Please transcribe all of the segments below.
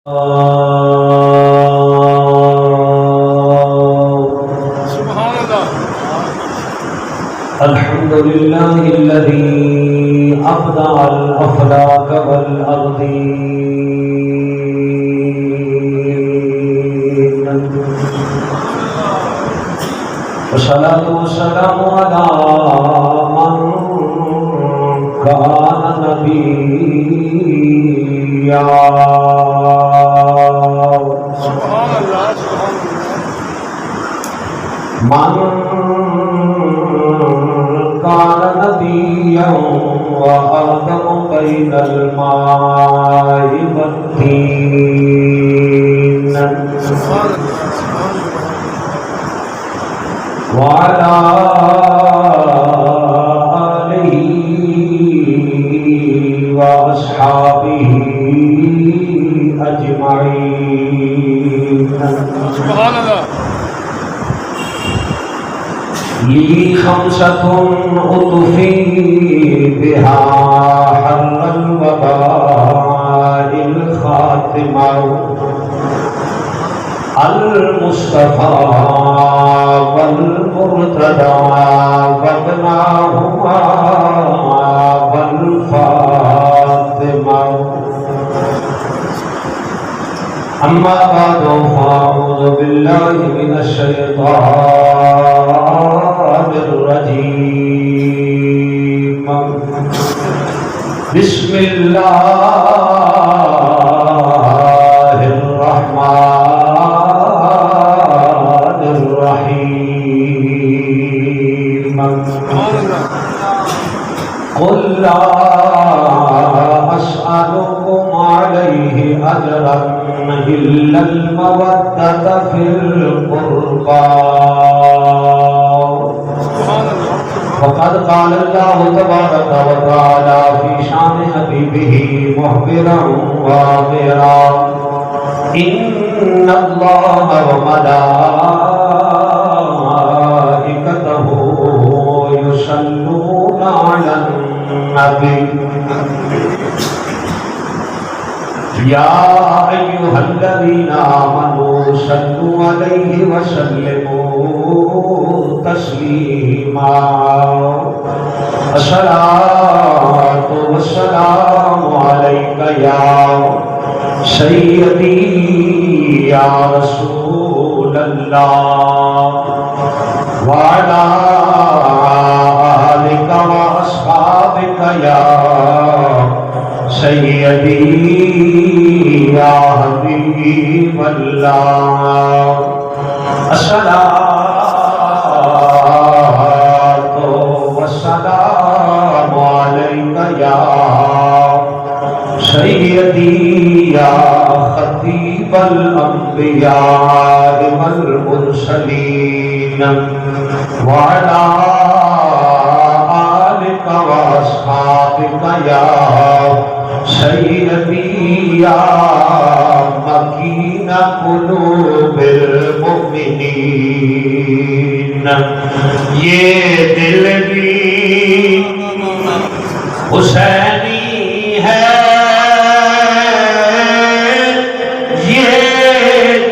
سبحان اللہ. الحمد لله الذي أبدع الأفلاك والأرضين والصلاة والسلام على من كان نبيا. سبحان اللہ. سبحان من كان نبيا وآدم بين الماء والطين وعلى آله وأصحابه أجمعين. سبحان اللہ. لي خمسة أطفي بها حر الوباء الخاتمة المصطفى والمرتضى وابناهما والفاطمة. أما بعد فأعوذ بالله من الشيطان الرجيم. بسم الله الرحمن الرحيم. قل لا أسألكم عليه أجرا إلا المودة في القربى. وقد قال الله تبارك وتعالى في شان حبيبه مخبرا وآمرا إن الله وملائكته يصلون على النبي يا أيها الذين آمنوا صلوا عليه وسلموا تسليما. الصلاة والسلام عليك يا سيدي يا رسول الله وعلى آلك وأصحابك يا سيدي يا حبيب الله. الصلاة والسلام عليك يا سيدي يا خطيب الأنبياء والمرسلين وعلى آلك وأصحابك يا سيدي يا مكين قلوب المؤمنين. یہ دل بھی حسینی ہے، یہ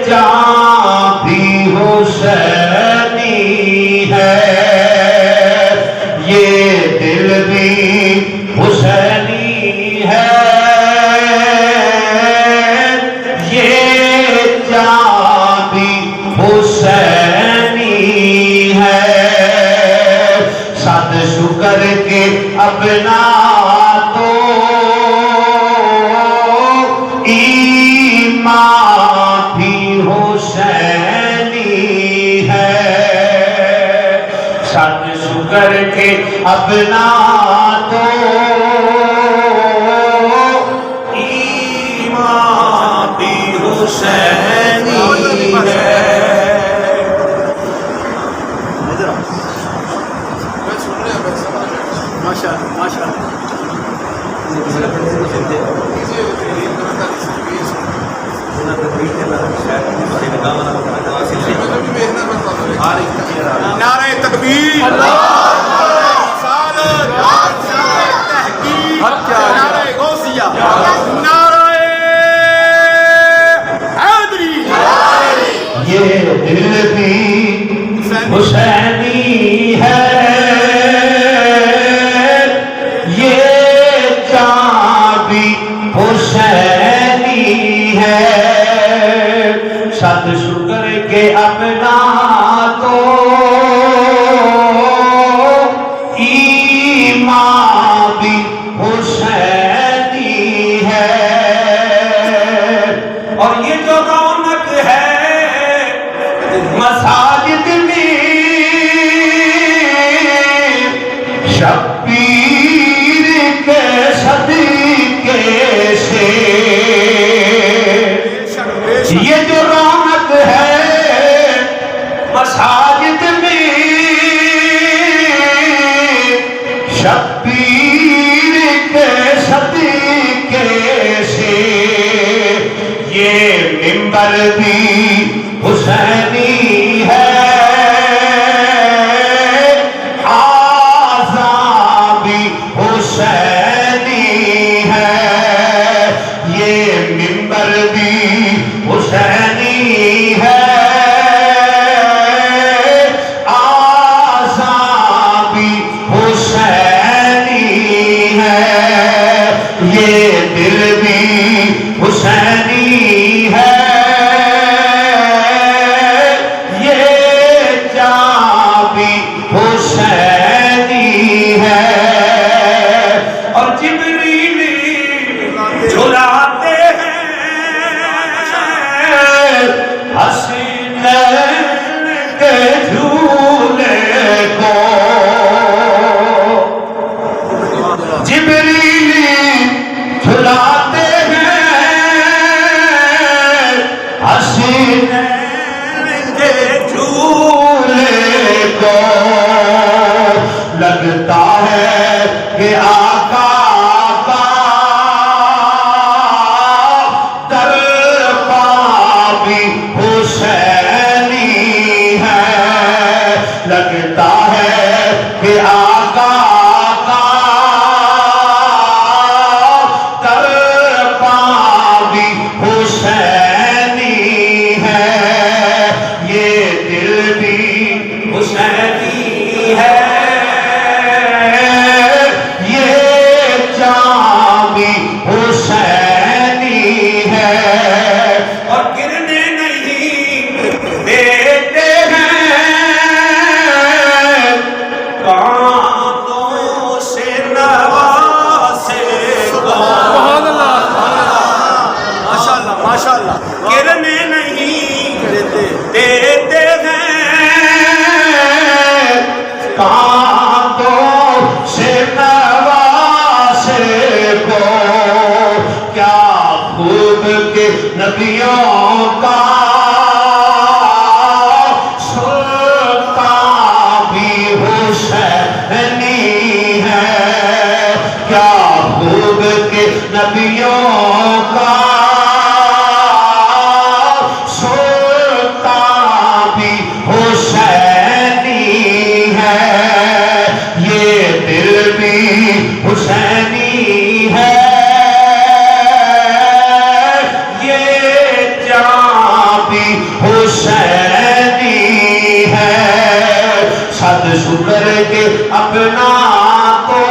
جان بھی حسینی ہے، یہ دل بھی حسینی ہے، یہ جان بھی حسینی ہے. صد شکر کے اپنا تو ایمان بھی حسینی ہے. صد شکر کے اپنا تو ایمان بھی حسینی ہے. ماشاء اللہ. ماشاء اللہ. نعرہ تکبیر، نعرہ غوثیہ، نعرہ ہے صد شکر کے اپنا تو ایمان بھی حسینی ہے اور یہ جو رونق ہے مساجد میں شبیر کے صدقے سے یہ جو رونق ہے مساجد میں شبیر کے صدقے سے یہ منبر بھی حسینی ہے آذان بھی حسینی ہے یہ منبر بھی حسینی ہے آذان بھی حسینی ہے یہ دل بھی حسینی ہے یہ جان بھی حسینی ہے اور جبریل جھلاتے ہیں حسینین کے جھولے کو جبریل جھلاتے ہیں حسینین کے جھولے کو لگتا ہے کہ آقا کا در پا بھی حسینی ہے لگتا ہے کہ آقا کا در پا بھی حسینی ہے یہ دل بھی حسینی ہے یہ جان بھی حسینی ہے اور گرنے نہیں دیتے ہیں کانوں سے نوازے کو سبحان اللہ ماشاءاللہ ماشاءاللہ گرنے نہیں دیتے ہیں کانوں سے نوازے کو کیا خوب کے نبیوں کا سلطان بھی حسینی ہے کیا خوب کے نبیوں کا سلطان بھی حسینی ہے یہ دل بھی حسینی ہے یہ جان بھی حسینی ہے صد شکر کے اپنا تو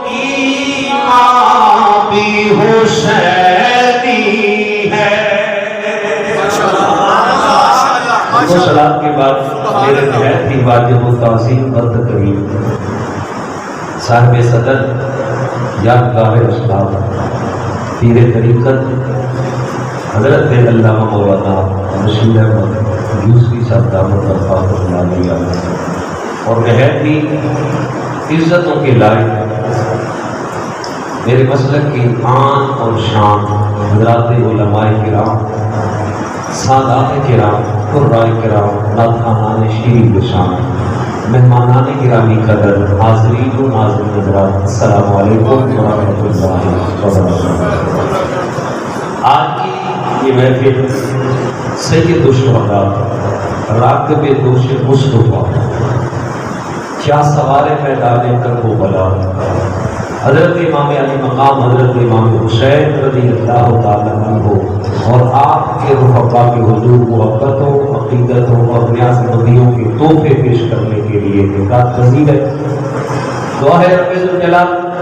ایمان بھی حسینی ہے وہ سلام کے بعد میرے نہایت ہی واجب و تعظیم برد کریم صاحب صدر یادگاہ اسلام پیر طریقت حضرت علامہ مولانا رشید احمد یوسفی صاحب دامت برکاتہ اللہ علیہ اور نہایت ہی عزتوں کے لائق میرے مسلک کی آن اور شان حضرات علماء کرام سادات کرام قرائے کرام ناتخوانان شیرین بشان مہمانان گرامی قدر حاضرین و ناظرین حضرات السلام علیکم ورحمۃ اللہ وبرکاتہ آج کی یہ محفل سید الشہداء راکب دوش مصطفیٰ کیا سوار میدان کربلا حضرت امام علی مقام حضرت امام حسین رضی اللہ تعالیٰ عنہ اور آپ کے رفقا کی حضور محبتوں عقیدتوں اور نیاز مندیوں کے تحفے پیش کرنے کے لیے نکات پذیر ہے دعا ہے رب ذوالجلال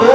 2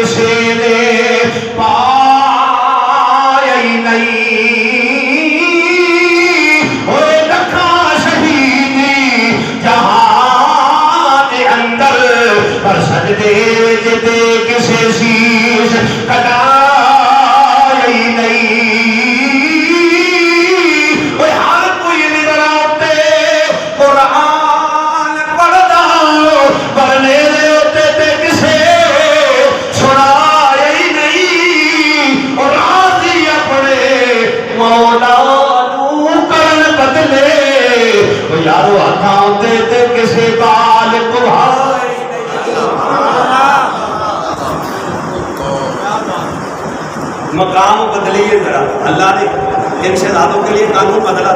کسی نے پایا ہی نہیں ہوئے لکھا شہیدی جہان اندر پر سجدے جدے کسی شیش کٹایا ہی نہیں وہ ہر کوئی نظر آتے قرآن پڑھتا پڑھنے دے ہوتے تے کسے چھڑایا ہی نہیں اور راضی اپنے مولا نو کرن بدلے وہ یارو ہاتھاں ہوتے تے کسے بال کو بھائے مقام بدلیے ذرا اللہ نے ان شہزادوں کے لیے قانون بدلا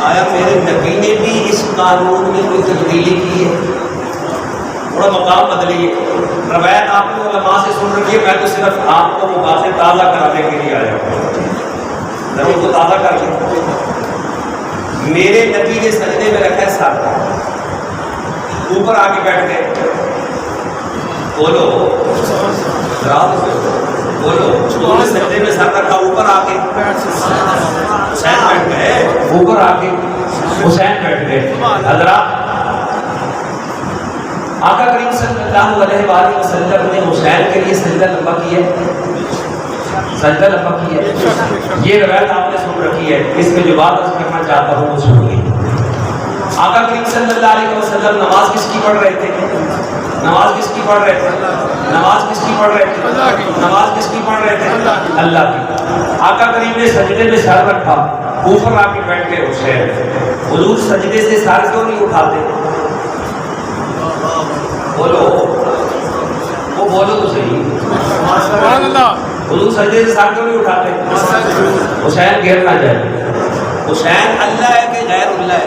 آیا میرے نبی نے بھی اس قانون میں کوئی تبدیلی کی ہے تھوڑا مقام بدلیے روایت آپ نے علماء سے سن رکھی ہے میں تو صرف آپ کو وہ باتیں تازہ کرانے کے لیے آیا ہوں ضرور کو تازہ کر لیں میرے نبی نے سجدے میں رکھا ہے سر اوپر آ کے بیٹھ گئے بولو رات بولو انہوں نے سجدے میں سر رکھا اوپر آ کے حسین بیٹھ گئے اوپر آ کے حسین بیٹھ گئے حضرات آقا کریم صلی اللہ علیہ وآلہ وسلم نے حسین کے لیے سجدہ لمبا کیا سجدہ لمبا کیا یہ روایت آپ نے سن رکھی ہے اس میں جو بات عرض کرنا چاہتا ہوں وہ سنیے آقا کریم صلی اللہ علیہ وسلم نماز کس کی پڑھ رہے تھے نماز کس کی پڑھ رہے تھے نماز کس کی پڑھ رہے تھے نماز کس کی پڑھ رہے تھے اللہ کی آقا کریم نے سجدے میں سر رکھا اوپر آ کے بیٹھ گئے حسین حضور سجدے سے سر کیوں نہیں اٹھاتے بولو وہ بولو تو صحیح حضور سجدے سے سر کیوں نہیں اٹھاتے حسین گر نہ جائے حسین اللہ ہے کہ غیر اللہ ہے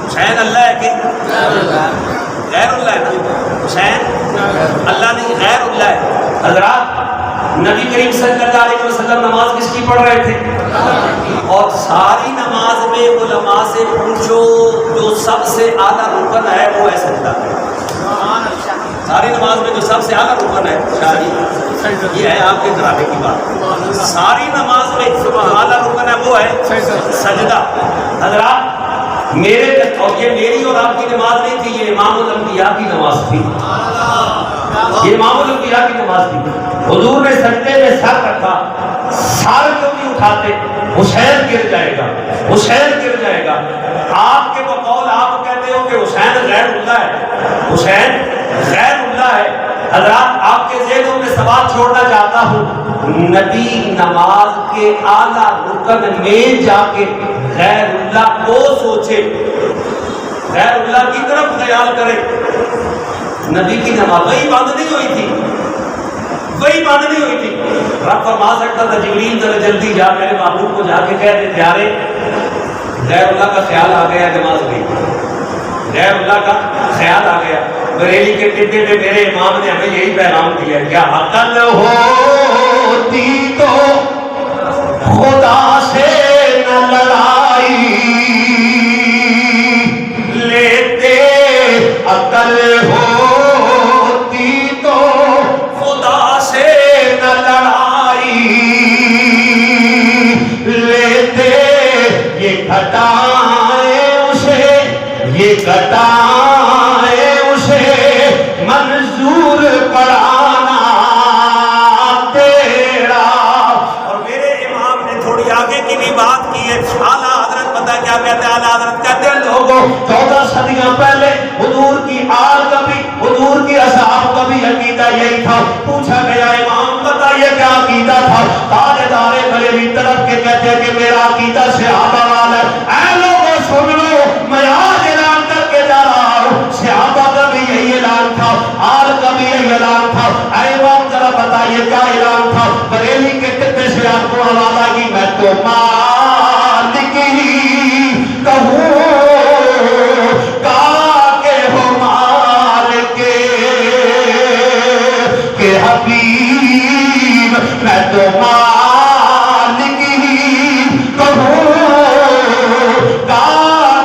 حسین اللہ ہے کہ غیر اللہ ہے حسین اللہ نہیں غیر اللہ ہے حضرات نبی کریم صلی اللہ علیہ وسلم نماز کس کی پڑھ رہے تھے اور ساری نماز میں علماء سے پوچھو جو سب سے اعلیٰ رکن ہے وہ ہے سجدہ ساری نماز میں جو سب سے اعلیٰ رکن ہے شاہی یہ ہے آپ کے گھرانے کی بات ساری نماز میں جو اعلیٰ رکن ہے وہ ہے سجدہ حضرات میرے اور یہ میری اور آپ کی نماز نہیں تھی یہ امام الانبیاء کی نماز تھی یہ امام الانبیاء کی نماز تھی حضور نے سجدے میں سر رکھا سر کیوں نہیں اٹھاتے حسین گر جائے گا حسین گر جائے گا آپ کے بقول آپ کہتے ہو کہ حسین غیر اللہ ہے حسین غیر اللہ ہے حضرات آپ کے ذہنوں میں سوال چھوڑنا چاہتا ہوں نبی نماز کے اعلیٰ رکن میں جا کے غیر اللہ کو سوچے غیر اللہ کی طرف خیال کرے نبی کی نماز وہی بند نہیں ہوئی تھی وہی بند نہیں ہوئی تھی رب فرما سکتا تھا جبریل ذرا جلدی جا میرے محبوب کو جا کے کہہ دے پیارے غیر اللہ کا خیال آ گیا نماز میں غیر اللہ کا خیال آ گیا بریلی کے ٹڈے میں میرے امام نے ہمیں یہی پیغام دیا کیا عقل ہوتی تو خدا سے نہ لڑائی لیتے عقل ہوتی تو خدا سے نہ لڑائی لیتے یہ گھٹائیں اسے یہ گھٹائیں اسے منظور پڑھانا تیرا اور میرے امام نے تھوڑی آگے کی بھی بات کی ہے اعلیٰ حضرت پتہ کیا کہتے ہیں اعلیٰ حضرت کہتے ہیں لوگوں 14 صدیاں پہلے حضور کی آل کا بھی حضور کی اصحاب کا بھی عقیدہ یہی تھا پوچھا گیا امام بتائیے کیا عقیدہ تھا تاجدار بریلوی طرف کے کہتے ہیں کہ میرا عقیدہ صحابہ والا ہے اے لوگوں سن لو میں آج اعلان کر کے جا رہا ہوں صحابہ کا بھی یہی اعلان تھا آل کا بھی یہی اعلان تھا اے امام ذرا بتائیے کیا اعلان تھا بریلی کے کتنے سے آپ کو حوالہ کی میں تو مالک ہی کہوں حبیب میں تو مالک ہی کہوں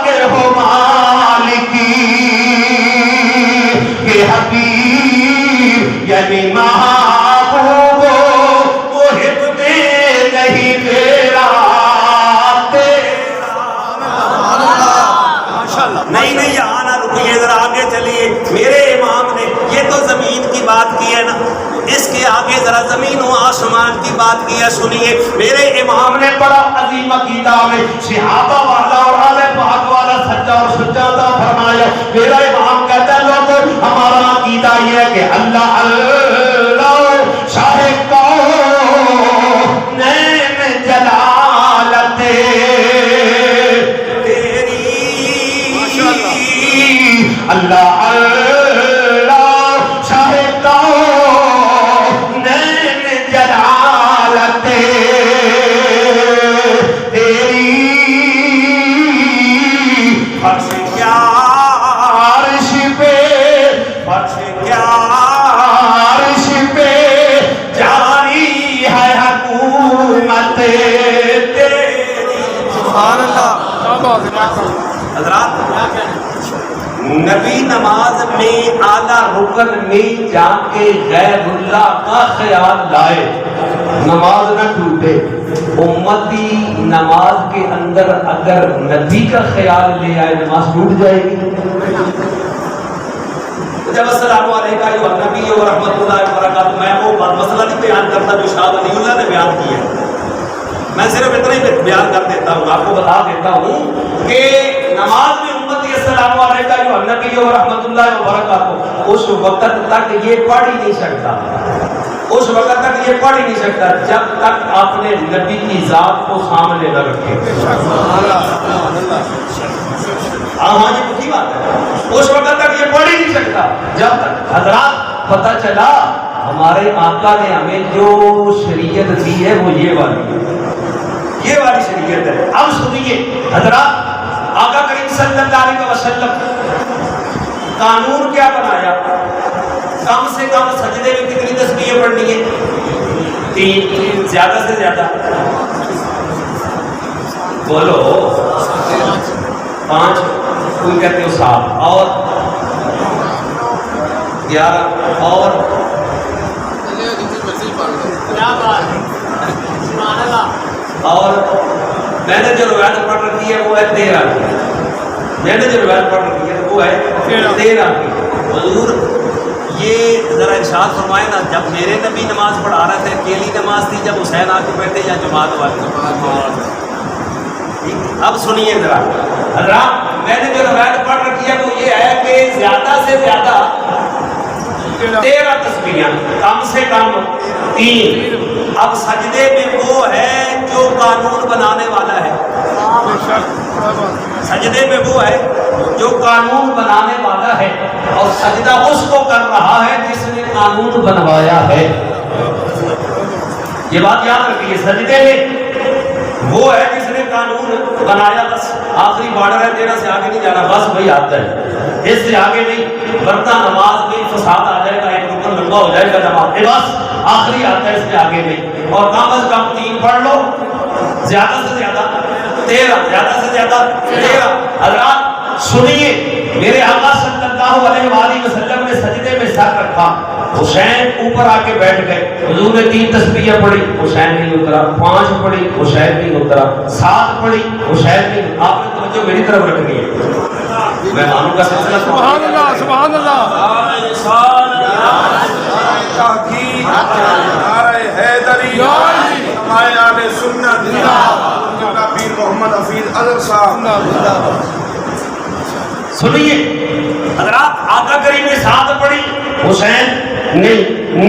کہ ہو مالک کہ حبیب نہیں نہیں یہاں نہ رکیے، ذرا آگے چلیے. میرے امام نے یہ تو زمین کی بات کی ہے نا، اس کے آگے ذرا زمین و آسمان کی بات کی ہے. سنیے میرے امام نے بڑا عظیم عقیدہ میں صحابہ والا اور آل پاک والا سچا اور سچا تھا فرمایا. میرا امام کہتا ہے لوگوں ہمارا عقیدہ یہ ہے کہ اللہ اللہ شاہ کون جلالت تیری اللہ اللہ شاہ کون جلالت تیری فرش کیا عرش پہ فرش کیا عرش پہ جاری ہے حکومت تیری. سبحان اللہ. کیا بات ہے. حضرات نبی نماز میں اعلیٰ رکن میں جا کے غیر اللہ کا خیال لائے نماز نہ ٹوٹے. امتی نماز کے اندر اگر نبی کا خیال لے آئے نماز ٹوٹ جائے گی. جب السلام علیکم و نبی و رحمۃ اللہ وبرکاتہ، میں وہ مسئلہ نہیں بیان کرتا جو شاہ ولی اللہ نے بیان کیا، میں صرف اتنا ہی بیان کر دیتا ہوں، آپ کو بتا دیتا ہوں کہ نماز میں امتی السلام علیکم و نبی و رحمۃ اللہ وبرکاتہ اس وقت تک یہ پڑھ ہی نہیں سکتا، اس وقت تک یہ پڑھ ہی نہیں سکتا جب تک آپ نے نبی کی ذات کو سامنے نہ رکھے. ہاں یہ پکی بات ہے، اس وقت تک یہ پڑھ ہی نہیں سکتا جب تک. حضرات پتہ چلا ہمارے آقا نے ہمیں جو شریعت دی ہے وہ یہ والی شریعت ہے. اب سنیے حضرات آقا کریم صلی اللہ علیہ وسلم قانون کیا بنایا؟ کم سے کم سجدے میں کتنی تسبیحیں پڑھنی ہے؟ 3، زیادہ سے زیادہ بولو 5، کوئی کہتے ہو 7 اور 11 اور اور میں نے جو روایت پڑھ رکھی ہے وہ ہے 13 کی. میں نے جو روایت پڑھ رکھی ہے وہ ہے 13 کی. حضور یہ ذرا ارشاد فرمائے نا، جب میرے نبی نماز پڑھا رہے تھے اکیلی نماز تھی، جب حسین آ کے بیٹھے یا جماعت والے. اب سنیے ذرا حضرات، میں نے جو روایت پڑھ رکھی ہے وہ یہ ہے کہ زیادہ سے زیادہ 13 تسبیحاں، کم سے کم 3. اب سجدے میں وہ ہے جو قانون بنانے والا ہے، سجدے میں وہ ہے جو قانون بنانے والا ہے، اور سجدہ اس کو کر رہا ہے جس نے قانون بنوایا ہے. یہ بات یاد رکھیے، سجدے میں وہ ہے جس نے قانون بنایا. بس آخری بارڈر ہے، 13 سے آگے نہیں جانا، بس وہی آتا ہے، اس سے آگے نہیں، ورنہ نماز میں فساد آ جائے گا، ایک رکن لمبا ہو جائے گا نماز میں. بس آخری آتا ہے، اس سے آگے نہیں. اور کم از کم 3 پڑھ لو، زیادہ سے زیادہ 13، زیادہ سے زیادہ 13. حضرات سنیے، میرے آقا صلی اللہ علیہ وآلہ وسلم نے سجدے میں سر رکھا، حسین اوپر آ کے بیٹھ گئے. حضور نے 3 تسبیحیں پڑھی، حسین نہیں اترا. 5 پڑھی، حسین نہیں اترا. 7 پڑھی، حسین نہیں. آپ نے توجہ میری طرف رکھنی ہے، میں مانوں کا سلسلہ. سبحان اللہ. سبحان اللہ. تحقیق نعرہ حیدری ہمارے آل سنت پیر محمد حفیظ اظہر صاحب. سنیے حضرات، آقا کریم نے 7 پڑھی، حسین نہیں.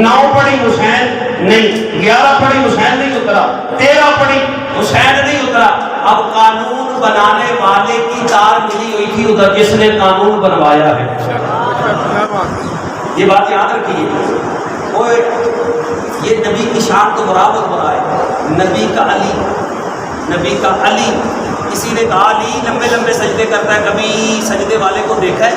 9 پڑھی، حسین نہیں. 11 پڑھی، حسین نہیں اترا. 13 پڑھی، حسین نہیں اترا. اب قانون بنانے والے کی تار ملی ہوئی تھی ادھر جس نے قانون بنوایا ہے. یہ بات یاد رکھیے. یہ نبی کی شان تو برابر ہو رہا ہے. نبی کا علی، نبی کا علی. کسی نے کہا علی لمبے لمبے سجدے کرتا ہے، کبھی سجدے والے کو دیکھا ہے؟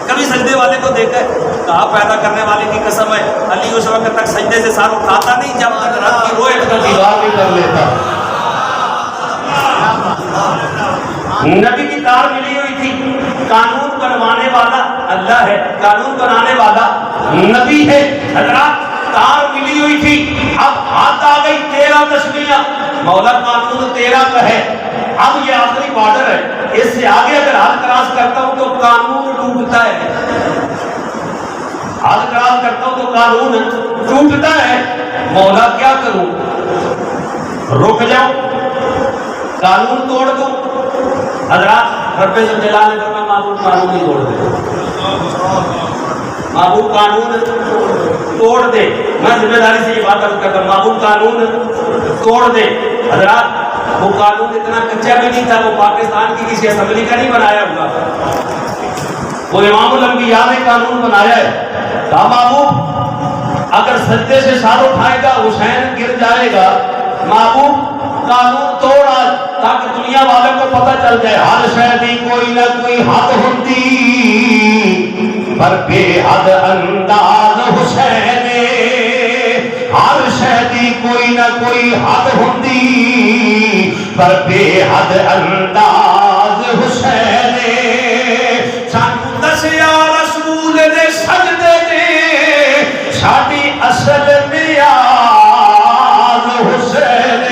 کبھی سجدے والے کو دیکھا ہے؟ کہا پیدا کرنے والے کی قسم ہے علی اس وقت تک سجدے سے سر اٹھاتا نہیں جب تک رب کی روح کا دیوار بھی کر لیتا. نبی کی تار ملی ہوئی تھی. قانون بنوانے والا اللہ ہے، قانون بنانے والا نبی ہے. حضرات تار ملی ہوئی تھی، اب ہاتھ آ گئی 13 تسبیحاں. مولا قانون 13 کا ہے، اب یہ آخری بارڈر ہے، اس سے آگے اگر حد کراس کرتا ہوں تو قانون ٹوٹتا ہے، حد کراس کرتا ہوں تو قانون ٹوٹتا ہے، مولا کیا کروں؟ رک جاؤں، قانون توڑ دوں؟ حضرات رب ذوالجلال نے فرمایا معبود قانون نہیں توڑ دے، معبود قانون توڑ دے۔ میں ذمہ داری سے یہ بات عرض کرتا ہوں، معبود قانون توڑ دے۔ حضرات وہ قانون اتنا کچا بھی نہیں تھا، وہ پاکستان کی کسی اسمبلی کا نہیں بنایا ہوا، وہ امام الانبیاء نے قانون بنایا ہے۔ کہا محبوب اگر سجدے سے سر اٹھائے گا حسین گر جائے گا، محبوب قانون توڑا تاکہ دنیا والوں کو پتہ چل جائے ہر شے دی کوئی نہ کوئی حد ہوندی، پر بے حد انداز حسین، ہر شے دی کوئی نہ کوئی حد ہوندی، پر بے حد انداز حسین۔ سانو دسیا رسول دے سجدے نے ساڈی اصل نیاز حسین۔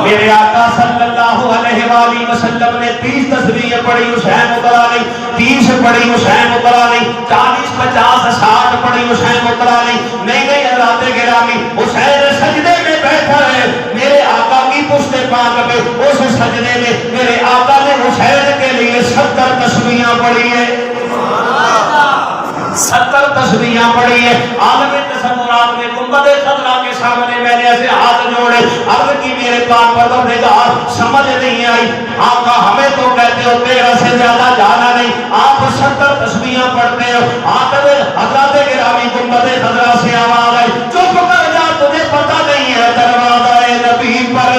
میرے آقا صلی اللہ علیہ وآلہ وسلم نے 30 تسبیحیں پڑھی حسین اترا نہیں، 30 پڑھی حسین اترا نہیں، 40 50 60 پڑھی حسین اترا نہیں۔ نہیں حضرات گرامی، حسین سجدے میں بیٹھا ہے، میرے آقا کی پشت پاک پہ اس سجدے میں میرے آقا نے حسین کے لیے 70 تسبیحیں پڑھی ہے، 70 تسبیحیں پڑھی ہے۔ عالم تصورات میں گنبد خضرا کے سامنے میں نے ایسے ہاتھ جوڑے، عرض کی میرے پاک پروردگار سمجھ نہیں آئی، آقا ہمیں تو کہتے ہو 13 سے زیادہ جانا نہیں، آپ 70 تسبیحیں پڑھتے ہو۔ حضرات گرامی گنبد خضرا سے آواز آئی، چپ کر جا، تجھے پتہ نہیں ہے دروازہ نبی پر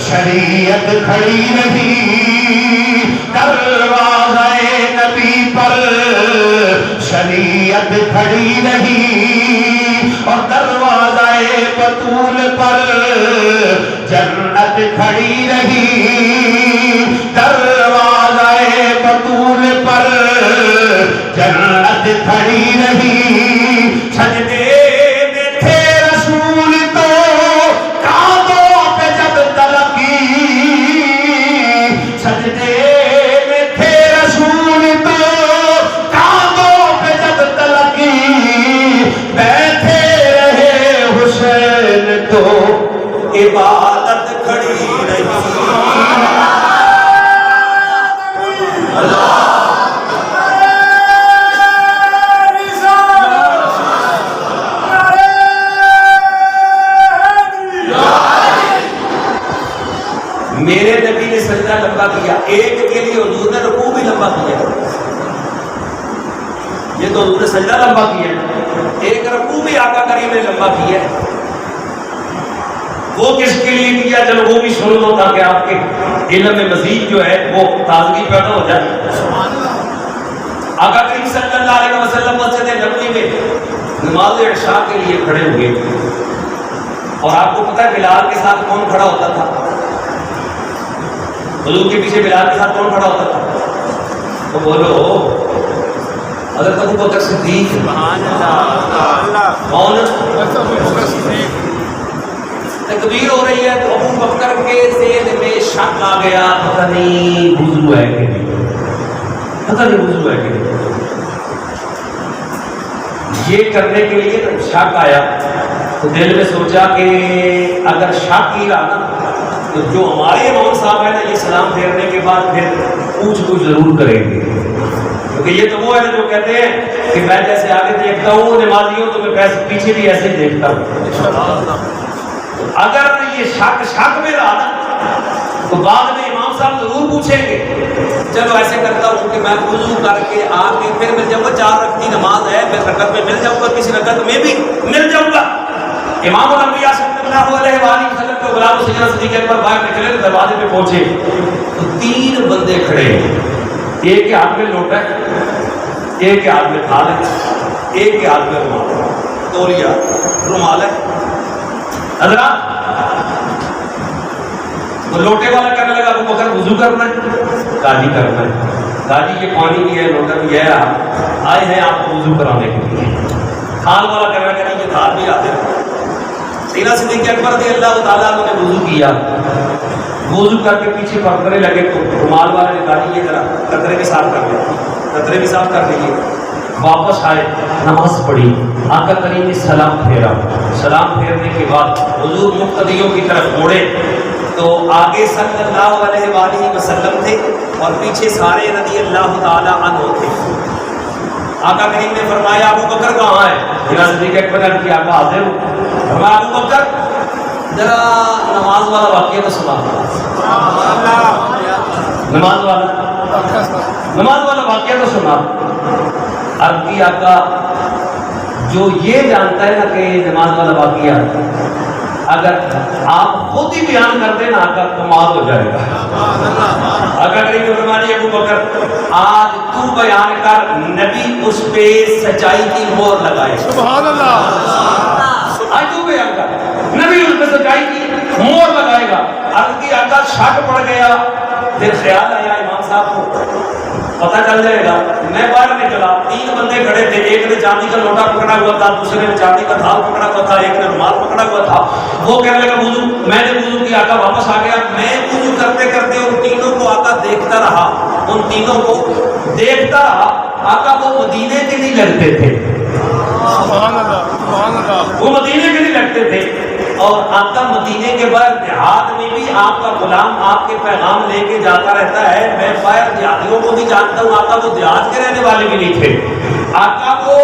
شریعت کھڑی نہیں، دروازہ نبی پر شریعت کھڑی نہیں، اور دروازہ بطول پر جنت کھڑی نہیں، دروازہ بطول پر جنت کھڑی نہیں۔ سجدے میں تھے رسول تو کعبوں پہ جب تلقی، سجدے میں تھے رسول تو کعبوں پہ جب تلقی، بیٹھے رہے حسین تو عبادت کھڑی رہی۔ میرے نبی نے سجدہ لمبا کیا، ایک کے لیے حضور نے رکوع بھی لمبا کیا، یہ تو حضور نے سجدہ لمبا کیا، ایک رکوع بھی آقا کریم نے لمبا کیا۔ وہ کس کے لیے کیا؟ چلو وہ بھی سن لو تاکہ آپ کے علم میں مزید جو ہے وہ تازگی پیدا ہو جائے۔ آقا کریم صلی اللہ علیہ وسلم مسجد نبوی میں نماز عشاء کے لیے کھڑے ہوئے، اور آپ کو پتہ ہے بلال کے ساتھ کون کھڑا ہوتا تھا؟ حضور کے پیچھے بلال کے ساتھ کون کھڑا ہوتا تھا؟ تو بولو حضرت ابو بکر صدیق۔ کون؟ تکبیر ہو رہی ہے تو ابو بکر کے ذہن میں شک آ گیا، پتہ نہیں وضو ہے کہ نہیں، پتہ نہیں وضو ہے کہ نہیں۔ یہ کرنے کے لیے شک آیا تو دل میں سوچا کہ اگر شک ہی رہا نا تو جو ہمارے امام صاحب ہیں نا، یہ سلام پھیرنے کے بعد پھر پوچھ ضرور کریں گے، کیونکہ یہ تو وہ ہے جو کہتے ہیں کہ میں جیسے آگے دیکھتا ہوں نمازیوں تو میں پیچھے بھی ایسے ہی دیکھتا ہوں۔ اگر یہ شک میں رہا نا تو بعد میں امام صاحب ضرور پوچھیں گے۔ چلو ایسے کرتا ہوں کہ میں وضو کر کے آ کے پھر مل جاؤں گا، 4 رکعت کی نماز ہے، میں رکعت میں مل جاؤں گا، کسی رکعت میں بھی مل جاؤں گا۔ امام الانبیاء صلی اللہ علیہ وآلہ وسلم کے غلام سیدنا صدیق اکبر باہر نکلے تو دروازے پہ پہنچے تو 3 بندے کھڑے ہیں، ایک کے ہاتھ میں لوٹا ہے، ایک کے ہاتھ میں تھال ہے، ایک کے ہاتھ میں رومال ہے، تولیہ رومال ہے۔ حضرات وہ لوٹے والا کہنے لگا ابو بکر وضو کرنا ہے؟ قاضی کرنا ہے۔ قاضی یہ پانی بھی ہے، لوٹا بھی ہے، آئے ہیں آپ کو وضو کرانے کے لیے۔ تھال والا کرنا کہ نہیں یہ تھال بھی حاضر ہے. سیدنا صدیق اکبر رضی اللہ تعالیٰ عنہ نے وضو کیا, وضو کر کے پیچھے پکڑنے لگے تو رومال والے نے کہا یہ ذرا قطرے بھی صاف کر لیں, قطرے بھی صاف کر لیجیے. واپس آئے, نماز پڑھی, آقا کریم نے سلام پھیرا. سلام پھیرنے کے بعد حضور مقتدیوں کی طرف موڑے تو آگے صلی اللہ علیہ وآلہ وسلم تھے اور پیچھے سارے رضی اللہ تعالی عنہ تھے. آقا کریم نے فرمایا ابو بکر کہاں ہے؟ سیدنا صدیق اکبر نے کہا آقا حاضر ہوں. فرمایا ابو بکر ذرا نماز والا واقعہ تو سنا. نماز والا واقعہ تو سنا. عرض کی آقا جو یہ جانتا ہے نا کہ نماز والا واقعہ اگر آپ خود ہی بیان کر دیں نا آقا کمال ہو جائے گا. آقا کریم نے فرمایا ابو بکر آج تو بیان کر, نبی اس پہ سچائی کی مہر لگائے. سبحان اللہ. آج تو بیان کر, نبی اس پہ سچائی کی مہر لگائے گا. عرض کی آقا شک پڑ گیا, پھر خیال آیا امام صاحب کو پتہ چل جائے گا. میں باہر نکلا, 3 بندے کھڑے تھے, ایک نے چاندی کا لوٹا پکڑا ہوا تھا, دوسرے نے چاندی کا تھال پکڑا ہوا تھا, ایک نے رومال پکڑا ہوا تھا. وہ کہنے لگا وضو, میں نے وضو کیا, آقا واپس آ گیا. میں وضو کرتے کرتے ان تینوں کو آقا دیکھتا رہا, ان تینوں کو دیکھتا رہا. آقا وہ مدینے کے نہیں لگتے تھے, سبحان اللہ. سبحان اللہ. وہ مدینے کے نہیں لگتے تھے. اور آقا مدینے کے بعد دیہات میں بھی آپ کا غلام آپ کے پیغام لے کے جاتا رہتا ہے. میں باہر دیہاتیوں کو بھی جانتا ہوں, آقا وہ دیہات کے رہنے والے بھی نہیں تھے. آقا وہ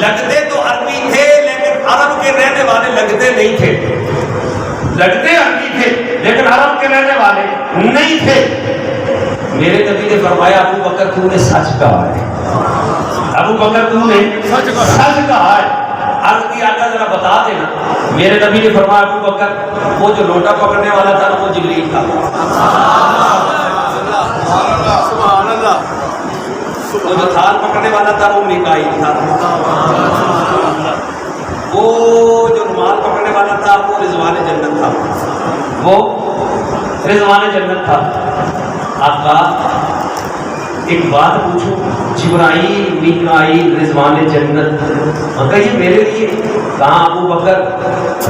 لگتے تو عربی تھے لیکن عرب کے رہنے والے لگتے نہیں تھے. لگتے عربی تھے لیکن عرب کے رہنے والے نہیں تھے. میرے نبی نے فرمایا ابو بکر تو نے سچ کہا ہے, ابو بکر تو نے سچ کہا ہے. عرض کی آقا ذرا بتا دینا. میرے نبی نے فرمایا ابو بکر وہ جو لوٹا پکڑنے والا تھا وہ جبریل تھا. سبحان اللہ. وہ جو تھال پکڑنے والا تھا وہ میکائیل تھا. وہ جو رومال پکڑنے والا تھا وہ رضوان جنت تھا, وہ رضوان جنت تھا. آقا ایک بات پوچھو, جبرائیل میکائیل رضوان جنت, مگر یہ میرے لیے کہاں ابو بکر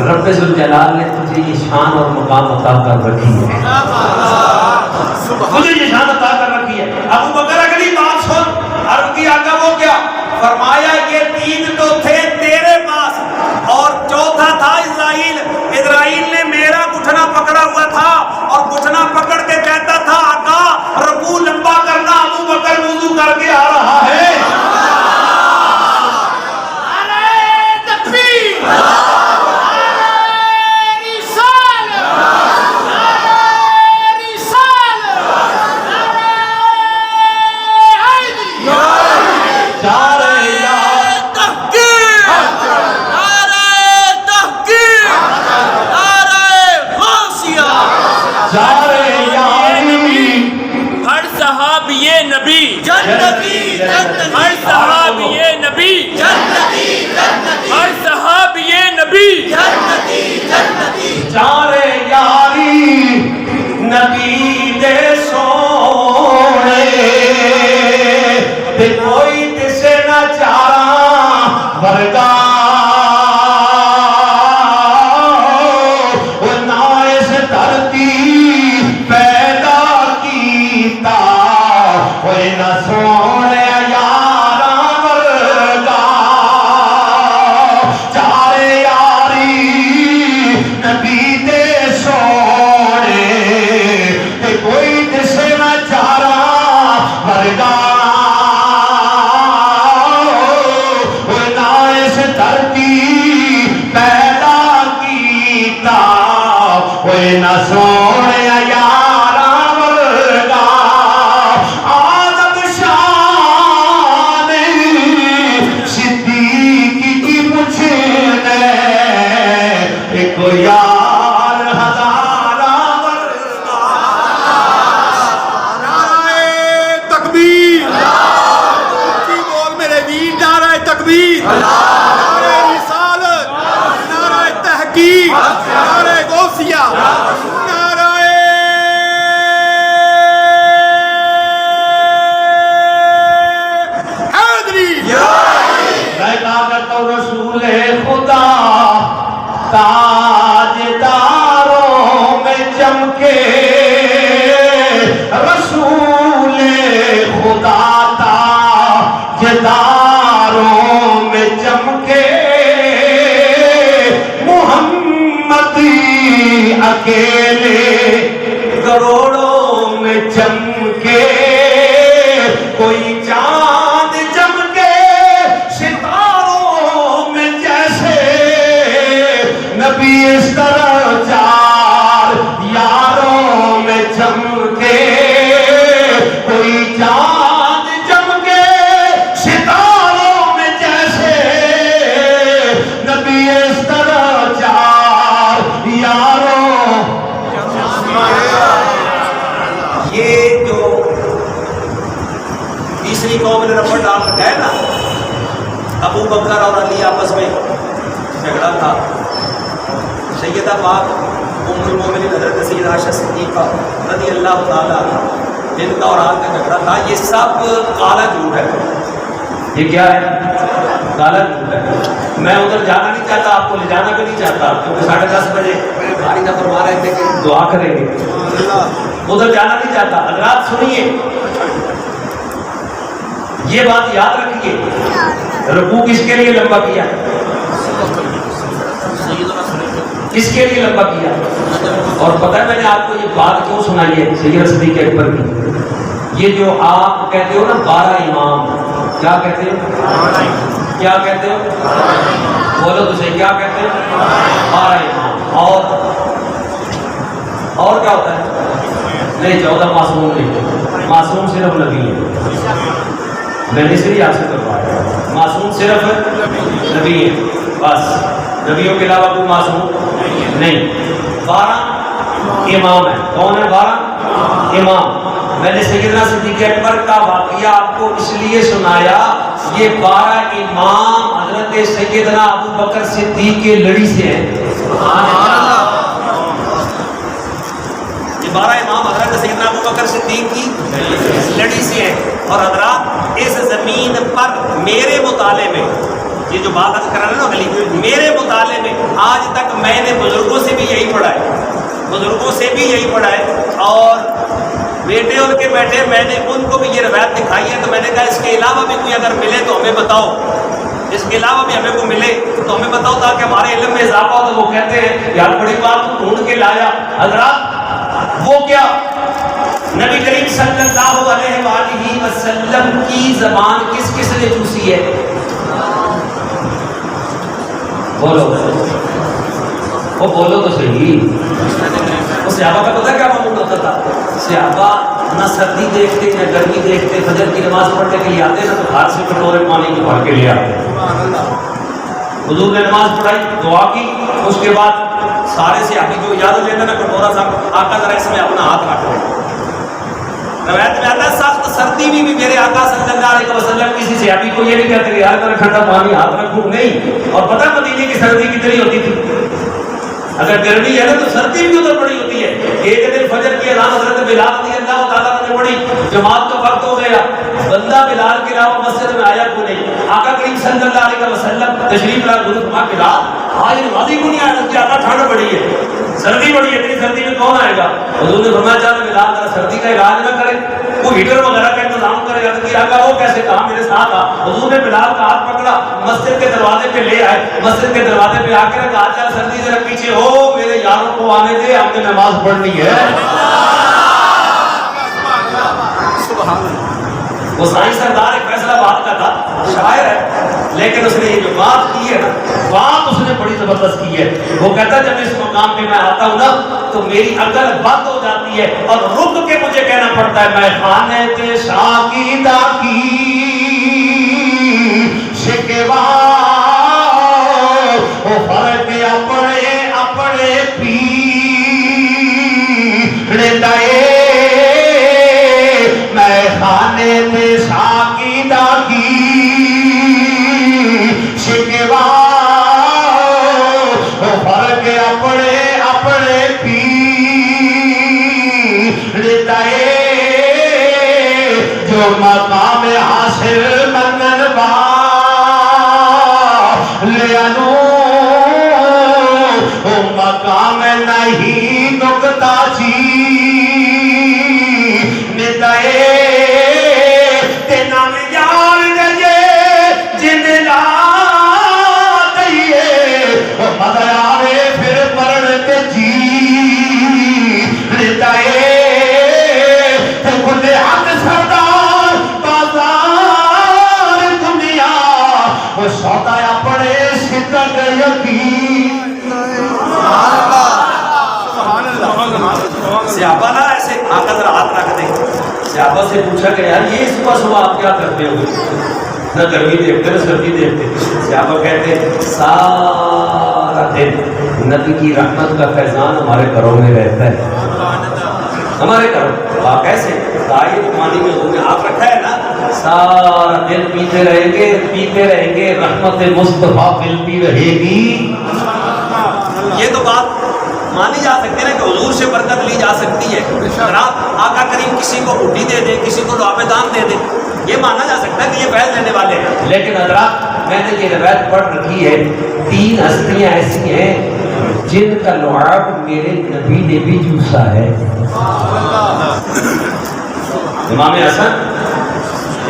رب ذوالجلال نے تجھے یہ شان اور مقام عطا کر رکھی ہے, تجھے یہ شان عطا کر رکھی ہے. ابو بکر اگلی بات سن. عرض کی آقا وہ کیا؟ فرمایا یہ 3 تو تھے تیرے پاس اور چوتھا تھا اسرائیل. اسرائیل نے میرا گھٹنا پکڑا ہوا تھا اور گھٹنا پکڑ کے کہتا تھا آقا رکوع لمبا کرنا. ابو بکر وضو کر کے آ رہا ہے. ہر صحابی نبی ہر صحابی نبی چارے یاری نبی دے سونے تے کوئی تسے نہ چارا ورگا تاجداروں میں چمکے رسول خدا تاجداروں میں چمکے محمدی اکیلے کروڑوں میں چمکے کوئی چاند چمکے ستاروں میں جیسے نبی اس طرح چار یاروں میں چمکے کوئی چاند چمکے ستاروں میں جیسے نبی اس طرح چار یاروں. یہ جو تیسری قوم نے ربڑ ڈال رکھا ہے نا، ابو بکر اور علی آپس میں جھگڑا تھا، سیدہ پاک ام المومنین حضرت سیدہ عائشہ صدیقہ رضی اللہ تعالیٰ عنہا جن کا اور آج کا جھگڑا تھا، یہ سب کالا جھوٹ ہے. یہ کیا ہے؟ کالا جھوٹ ہے. میں ادھر جانا نہیں چاہتا، آپ کو لے جانا بھی نہیں چاہتا، کیونکہ 10:30 بجے بھاری نہ فرما رہے تھے کہ دعا کریں گے. ادھر جانا نہیں چاہتا. حضرات سنیے، یہ بات یاد رکھیے، رکوع کس کے لیے لمبا کیا؟ کس کے لیے لمبا کیا؟ اور پتہ ہے میں نے آپ کو یہ بات کیوں سنائی ہے سید صدیق اکبر کی؟ یہ جو آپ کہتے ہو نا 12 امام، کیا کہتے ہو؟ کیا کہتے ہو؟ بولو تو صحیح، کیا کہتے ہو؟ 12 امام. اور کیا ہوتا ہے؟ نہیں، 14 معصوم نہیں. معصوم صرف نبی ہے. میں نے صرف آپ سے کروایا، معصوم صرف نبی ہے بس. نبیوں کے علاوہ کوئی معصوم نہیں. 12 امام ہیں. کون ہے 12 امام؟ میں نے سیدنا صدیق اکبر کا واقعہ آپ کو اس لیے سنایا، یہ 12 امام حضرت سیدنا ابو بکر صدیق کے لڑی سے ہیں. یہ 12 امام حضرت سیدنا ابو بکر صدیق کی لڑی سے ہیں. اور حضرات اس زمین پر میرے مطالعے میں یہ جو بات کر رہا ہے نا علی، میرے مطالعے میں آج تک میں نے بزرگوں سے بھی یہی پڑھا ہے، بزرگوں سے بھی یہی پڑھا ہے، اور بیٹے ان کے بیٹے میں نے ان کو بھی یہ روایت دکھائی ہے. تو میں نے کہا اس کے علاوہ بھی کوئی اگر ملے تو ہمیں بتاؤ، اس کے علاوہ بھی ہمیں کو ملے تو ہمیں بتاؤ تاکہ ہمارے علم میں اضافہ ہو. تو وہ کہتے ہیں یار بڑی بات تو ڈھونڈ کے لایا. حضرات وہ کیا؟ نبی کریم صلی اللہ علیہ وآلہ وسلم کی زبان کس کس نے چوسی ہے؟ بولو، وہ بولو تو صحیح. وہ صحابہ کا پتہ کیا معمول ہوتا تھا؟ صحابہ نہ سردی دیکھتے نہ گرمی دیکھتے، فجر کی نماز پڑھنے کے لیے آتے نا تو ہاتھ سے کٹورے پانی کے بھر کے لے آتے. حضور نے نماز پڑھائی، دعا کی، اس کے بعد سارے صحابی جو یاد لیتے نا کٹورا صاحب، آقا ذرا اس میں اپنا ہاتھ رکھ لیں. روایت میں آتا ہے سخت سردی میں بھی میرے آقا صلی اللہ علیہ وسلم کسی صحابی کو یہ نہیں کہتے کہ یار میں ٹھنڈا پانی ہاتھ رکھوں، نہیں. اور پتہ مدینے کی سردی کتنی ہوتی تھی؟ اگر گرمی ہے نا تو سردی بھی ادھر بڑی ہوتی ہے. ایک دن فجر کی اذان حضرت بلال رضی اللہ تعالیٰ نے پڑھی، جماعت کا وقت ہو گیا، بندہ بلال کے علاوہ مسجد میں آیا کو نہیں. آقا کریم صلی اللہ علیہ وسلم تشریف لا گرو فرما بلال آج نمازی کو نہیں آیا، آقا ٹھنڈ بڑی ہے، سردی بڑی ہے، اتنی سردی میں کون آئے گا؟ حضور نے فرمایا چل بلال ذرا سردی کا علاج نہ کرے، وہ ہیٹر وغیرہ کا انتظام کرے گا. تو آقا وہ کیسے؟ کہا میرے ساتھ آ. حضور نے بلال کا ہاتھ پکڑا، مسجد کے دروازے پہ لے آئے. مسجد کے دروازے پہ آ کے کہا چل سردی ذرا پیچھے ہو، میرے یاروں کو آنے دے، ہم نے نماز پڑھنی ہے. وہ سائیں سردار ایک فیصلہ بات کا تھا، شاعر ہے، لیکن اس نے یہ جو بات کی ہے نا، بات اس نے بڑی زبردست کی ہے. وہ کہتا ہے جب اس مقام پہ میں آتا ہوں نا تو میری عقل بند ہو جاتی ہے اور رک کے مجھے کہنا پڑتا ہے میں خانے تے شاکیدہ کی شکوا وہ فرق اپنے اپنے پیڑ دائے میں خانے تے شاکیدہ کی شکوا وہ فرق اپنے اپنے پیڑ دائے جو مقام حاصل منن با لے انو صحابہ سے پوچھا کہ یار یہ صبح صبح آپ کیا کرتے ہو؟ نہ گرمی دیکھتے نہ سردی دیکھتے. صحابہ کہتے ہیں سارا دن نبی کی رحمت کا فیضان ہمارے گھروں میں رہتا ہے. ہمارے گھروں آپ کیسے آئے پانی میں ہم نے آپ رکھا ہے نا, سارا دن پیتے رہیں گے رحمت مصطفیٰ ملتی رہے گی. یہ تو بات مانی جا سکتی ہے نا کہ حضور سے برکت لی جا سکتی ہے. اگر آپ آقا کریم کسی کو اٹھی دے دیں, کسی کو لعاب دان دے دیں, یہ مانا جا سکتا ہے کہ یہ فیض دینے والے ہیں. لیکن حضرات میں نے یہ روایت پڑھ رکھی ہے, 3 ہستیاں ایسی ہیں جن کا لعاب میرے نبی نے بھی چوسا ہے. امام حسن,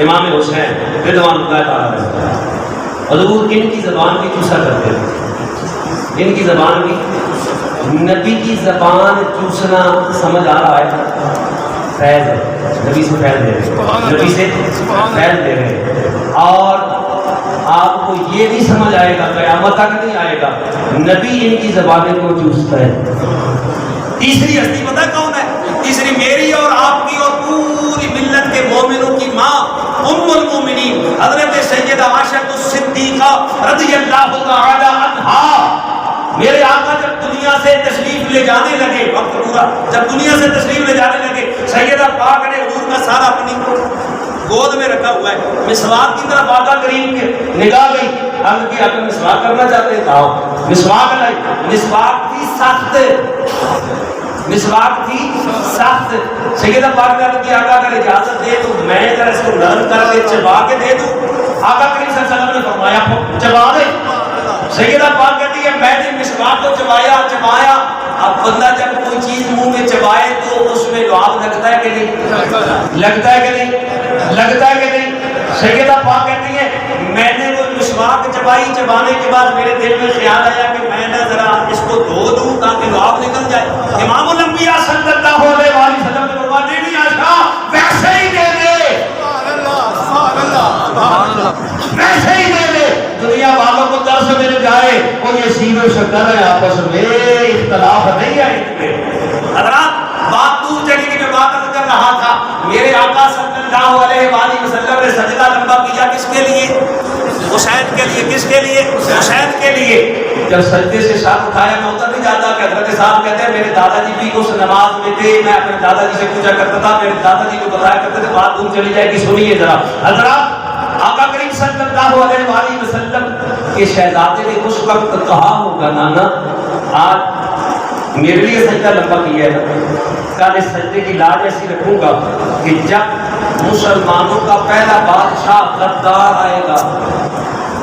امام حسین رضوان اللہ تعالیٰ علیہ, حضور ان کی زبان بھی چوسا کرتے تھے. ان کی زبان بھی, نبی کی زبان چوسنا سمجھ آ رہا ہے فیض ہے, نبی سے فیض دے رہے, نبی سے فیض دے رہے. اور آپ کو یہ نہیں سمجھ آئے گا, قیامت تک نہیں آئے گا, نبی ان کی زبانیں کو چوستا ہے. تیسری ہستی پتہ کون ہے؟ تیسری میری اور آپ کی اور پوری ملت کے مومنوں کی ماں ام المومنین حضرت سیدہ عائشہ الصدیقہ رضی اللہ تعالی عنہا. میرے آقا جب دنیا سے تشریف لے جانے لگے, وقت پورا, جب دنیا سے تشریف لے جانے لگے, سیدہ پاک نے حضور کا سارا اپنی گود میں رکھا ہوا ہے. مسواک کی طرف آقا کریم کے نگاہ گئی, عرض کی آپ مسواک کرنا چاہتے ہیں؟ کہا مسواک لائی. مسواک تھی سخت, مسواک تھی سخت. سیدہ پاک نے عرض کی آقا اگر اجازت دے تو میں ذرا اس کو نرم کر کے چبا کے دے دوں. آقا کریم صلی اللہ علیہ وسلم نے فرمایا چبا دے. سیدہ پاک کہتی ہے میں نے مسواک کو چبایا. اب بندہ جب کوئی چیز منہ میں چبائے تو اس میں لعاب لگتا ہے کہ نہیں؟ لگتا ہے کہ نہیں؟ لگتا ہے کہ نہیں؟ سیدہ پاک کہتی ہے میں نے وہ مسواک چبائی, چبانے کے بعد میرے دل میں خیال آیا کہ میں نے ذرا اس کو دھو دوں تاکہ لعاب نکل جائے. امام الانبیاء صلی اللہ علیہ وسلم نے فرمایا نہیں عائشہ ویسے ہی دے دے, ویسے ہی دے دے. دنیا والوں کو درس مل جائے اور یہ سین و شکر ہے, آپس میں اختلاف نہیں ہے ان میں. حضرات بات دور چلی گئی, میں بات کر رہا تھا میرے آقا صلی اللہ علیہ وآلہ وسلم نے سجدہ لمبا کیا کس کے لیے؟ حسین کے لیے. کس کے لیے؟ حسین کے لیے. جب سجدے سے سر اٹھایا میں ادھر نہیں جاتا کہ حضرت صاحب کہتے ہیں میرے دادا جی بھی اس نماز میں تھے, میں اپنے دادا جی سے پوچھا کرتا تھا, میرے دادا جی کو بتایا کرتے تھے. بات دور چلی جائے گی, سنیے ذرا. حضرات آقا کریم صلی اللہ علیہ وآلہ وسلم کے شہزادے نے اس وقت کہا ہوگا نانا آج میرے لیے سجدہ لمبا کیا ہے, کل اس سجدے کی لاج ایسی رکھوں گا کہ جب مسلمانوں کا پہلا بادشاہ غدار آئے گا,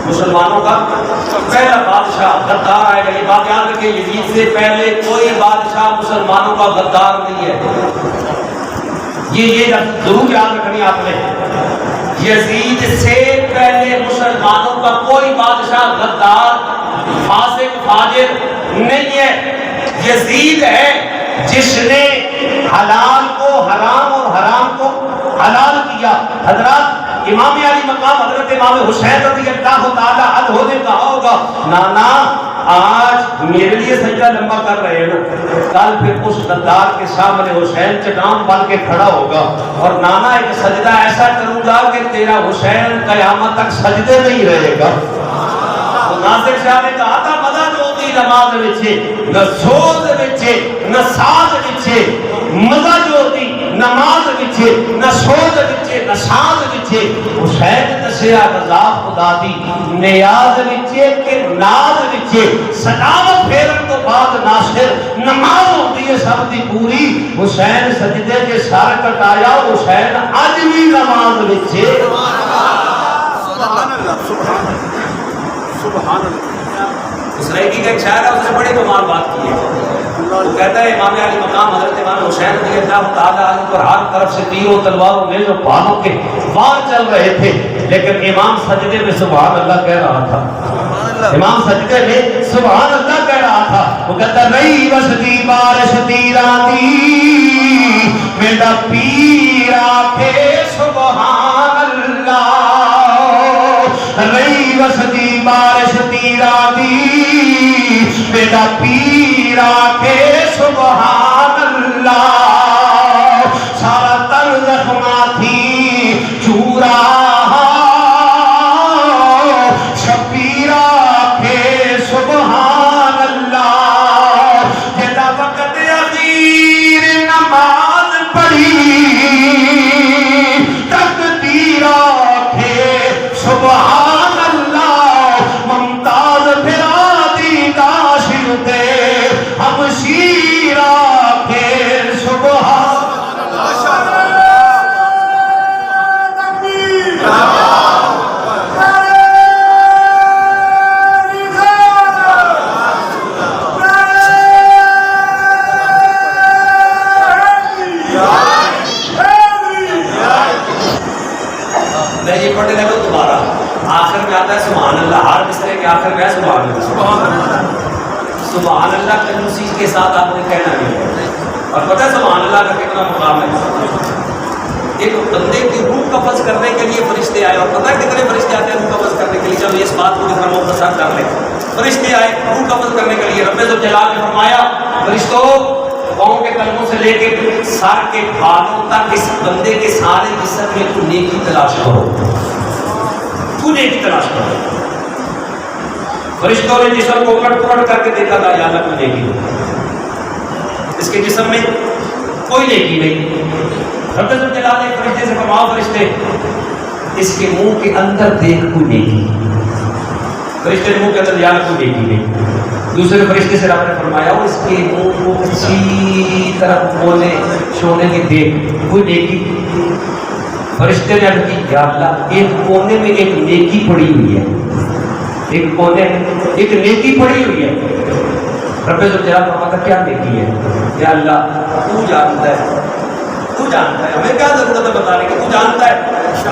مسلمانوں کا پہلا بادشاہ غدار آئے گا. یہ بات یاد رکھیں, یزید سے پہلے کوئی بادشاہ مسلمانوں کا غدار نہیں ہے. یہ ضرور یاد رکھنی آپ نے. یزید سے پہلے مسلمانوں کا کوئی بادشاہ غدار فاسق فاجر نہیں ہے. یزید ہے جس نے حلال کو حرام اور حرام کو حلال کیا. حضرات امام علی مقام حضرت امام حسین رضی اللہ تعالی عنہ نے کہا ہوگا نانا آج میرے لیے سجدہ لمبا کر رہے ہیں نا, کل پھر اس غدار کے سامنے حسین چٹان بن کے کھڑا ہوگا اور نانا ایک سجدہ ایسا کروں گا کہ تیرا حسین قیامت تک سجدے نہیں رہے گا. ناصر شاہ نے کہا تھا مزہ جو ہوتی نماز وچے نہ سوز وچے نہ ساز وچے, مزہ جو ہوتی نماز وچے نہ سوز وچے نہ ساز وچے. حسین دسیا رضا خدا دی نیاز وچے کہ ناز وچے. سلام پھیرن تو بعد ناصر نماز ہوتی ہے سب دی پوری. حسین سجدے کے سر کٹایا, حسین اج بھی نماز وچے. سبحان اللہ, سبحان اللہ, سبحان اللہ. اسرائیلی کا ایک شاعر ہے, اس نے بڑی کمال بات کی ہے. وہ کہتا ہے امام علی مقام حضرت امام حسین رضی اللہ تعالیٰ عنہ پر ہر طرف سے تیروں تلواروں میں جو بانوں کے وار چل رہے تھے, لیکن امام سجدے میں سبحان اللہ کہہ رہا تھا. امام سجدے میں سبحان اللہ کہہ رہا تھا. وہ کہتا رہی وسدی بارش تیران دی میرا پیر آکھے سبحان اللہ. رہی وسدی بارش تیران دی میرا پیر آکھے سبحان اللہ. سارا تن زخمہ سبحان اللہ کنجوسی کے ساتھ آپ نے کہنا نہیں ہے. اور پتہ ہے سبحان اللہ کا کتنا مقام ہے. ایک بندے کی روح قبض کرنے کے لیے فرشتے آئے, اور پتہ ہے کتنے فرشتے آتے ہیں روح قبض کرنے کے لیے؟ چلو اس بات کو ذرا مختصر کر لیں. فرشتے آئے روح قبض کرنے کے لیے. رب ذوالجلال نے فرمایا فرشتوں پاؤں کے قدموں سے لے کے سر کے بالوں تک اس بندے کے سارے جسم میں تو نیکی تلاش کرو, تو نیکی تلاش کرو. فرشتوں نے جسم کو الٹ پلٹ کر کے دیکھا تھا, یا اللہ کوئی نیکی نہیں, اس کے جسم میں کوئی نیکی نہیں. رب ذوالجلال نے فرشتے سے فرمایا فرشتے اس کے منہ کے اندر دیکھ کوئی نیکی. فرشتے نے منہ کے اندر یا اللہ کوئی نیکی نہیں. دوسرے فرشتے سے رب نے فرمایا اس کے منہ کو اچھی طرح بولے چھوڑنے کے دیکھ کوئی نیکی. فرشتے نے عرض کی یا اللہ ایک کونے میں ایک نیکی پڑی ہوئی ہے, ایک کونے ایک نیکی پڑی ہوئی ہے. رب ذوالجلال فرماتا کیا نیکی ہے؟ یا اللہ تو جانتا ہے, تو جانتا ہے, ہمیں کیا ضرورت ہے بتانے کی, تو جانتا ہے.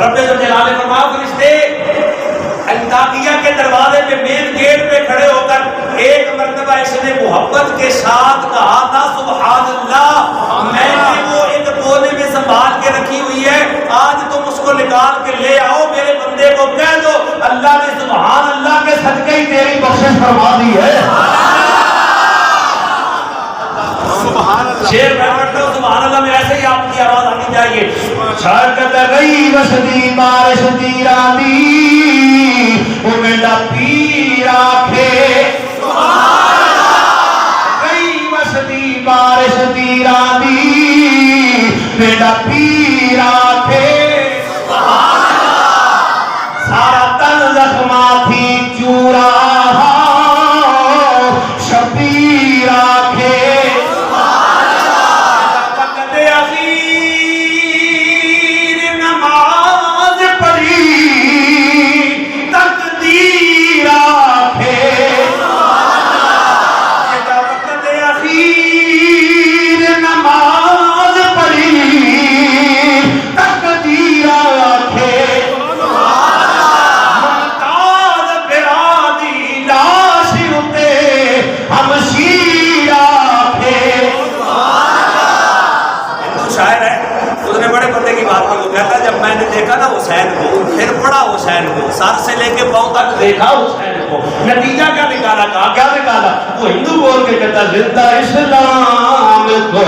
رب ذوالجلال نے فرمایا فرشتے انطاکیہ کے دروازے پہ مین گیٹ پہ کھڑے ہو کر ایک مرتبہ اس نے محبت کے ساتھ کہا تھا سبحان اللہ, میں نے وہ ایک کونے میں سنبھال کے رکھی ہوئی ہے, آج تم اس کو نکال کے لے آؤ, میرے بندے کو کہہ دو اللہ نے سبحان اللہ کے صدقے ہی تیری بخشش فرما دی ہے. شیر میں پڑھتا ہوں سبحان اللہ میں ایسے ہی آپ کی آواز آنی چاہیے. شرکت گئی بسدی بارش دی رانی وہ میرا پیر آکھے گئی بسدی بارش دی رانی میرا پیر آکھے سارا تن زخمہ تھی چورا شبیر آکھے سر سے لے کے پاؤں تک دیکھا حسین کو, نتیجہ کیا نکالا, کہا کیا نکالا؟ وہ ہندو بول کے کہتا زندہ اسلام کو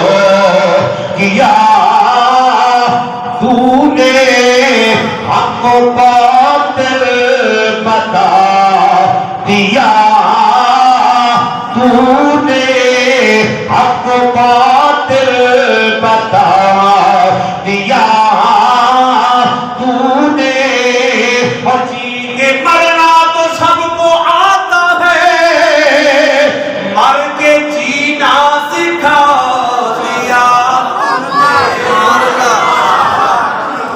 کیا تو نے حق و باطل بتا